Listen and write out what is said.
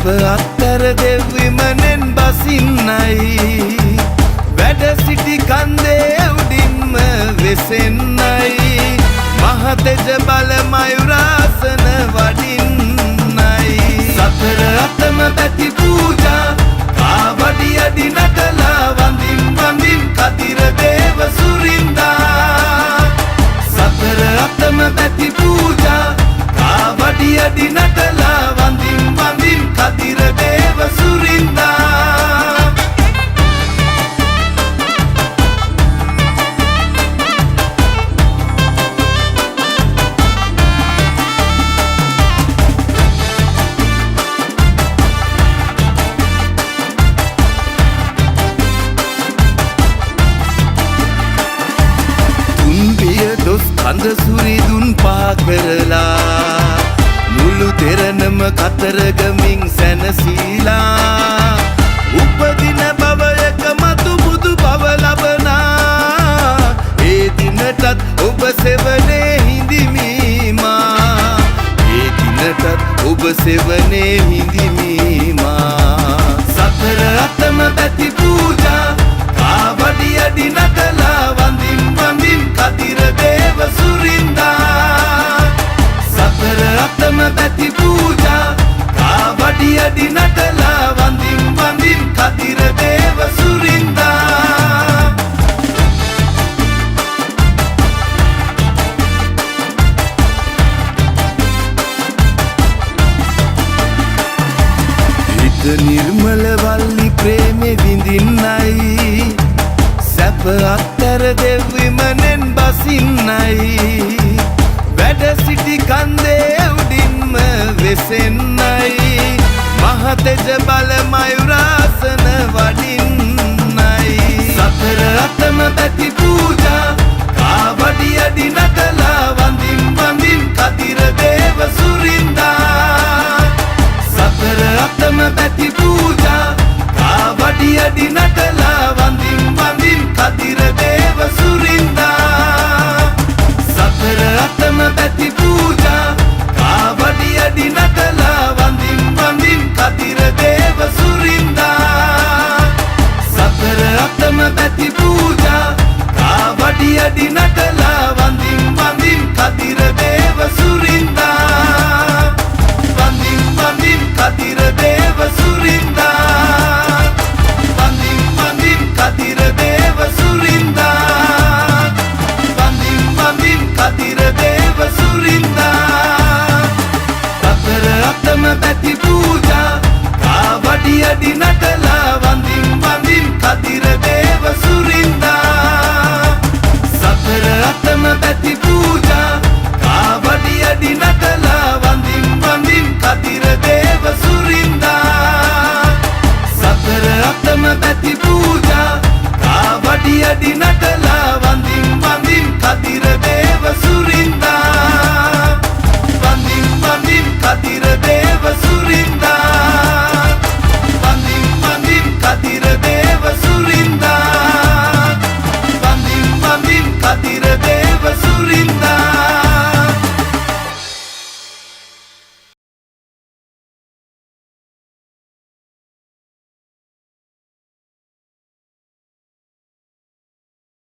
සැප අත්තර දෙවිමනෙන් බසින්නයි වැඩ සිටි කන්දේ උඩින්ම වෙසෙන්නයි මහතෙජ බල මයුරාසන වඩින්නයි සතර අතම පැති පූජා කාවඩි අඩි නටලා වඳින් වඳින් කතිර දේව සුරින්දා සතර අතම පැති පූජා කාවඩි අඩි නටලා වඳින් වඳින් කතිර දේව සුරින්දා කඳ සුරිදුන් පා කරලා මුළු තෙරණම කතරගමින් සැනසීලා උපදින භවයක මතු බුදු බව ලබනා ඒ දිනටත් ඔබ සෙවනේ හිඳිමීමා ඒ දිනටත් ඔබ සෙවනේ හිඳිමීමා සතර අතම පැති පූජා කාවඩි අඩි නටලා වඳින් වඳින් කතිර දේව සුරින්දා සතර අතම පැති පූජා කාවඩි අඩි නටලා වඳින් වඳින් කතිර දේව සුරින්දා හිත නිර්මල වල්ලි ප්‍රේමෙ විඳින්නයි සැප අත්තර දෙවිමනෙන් බසින්නයි වැඩ සිටි කන්දේ උඩින්ම වෙසෙන්නයි මහතෙජ බල මයුරාසන වඩින්නයි සතර අතම පැති පූජා කාවඩි අඩි නටලා වඳින් වඳින් කතිර දේව සුරින්දා සතර අතම පැති පූජා කාවඩි අඩි නටලා වඳින් වඳින් කතිර දේව සුරින්දා සතර අතම පැති පූජා කාවඩි අඩි නටලා වඳින් වඳින් කතිර දේව සුරින්දා සතර අතම පැති පූජා කාවඩි අඩි නටලා වඳින් වඳින් කතිර දේව සුරින්දා වඳින් වඳින් කතිර දේව සුරින්දා වඳින් වඳින් කතිර දේව සුරින්දා වඳින් වඳින් කතිර දේව සුරින්දා සතර අතම පැති පූජා කාවඩි අඩි නටලා වඳින් වඳින් කතිර දේව සුරින්දා සතර අතම පැති පූජා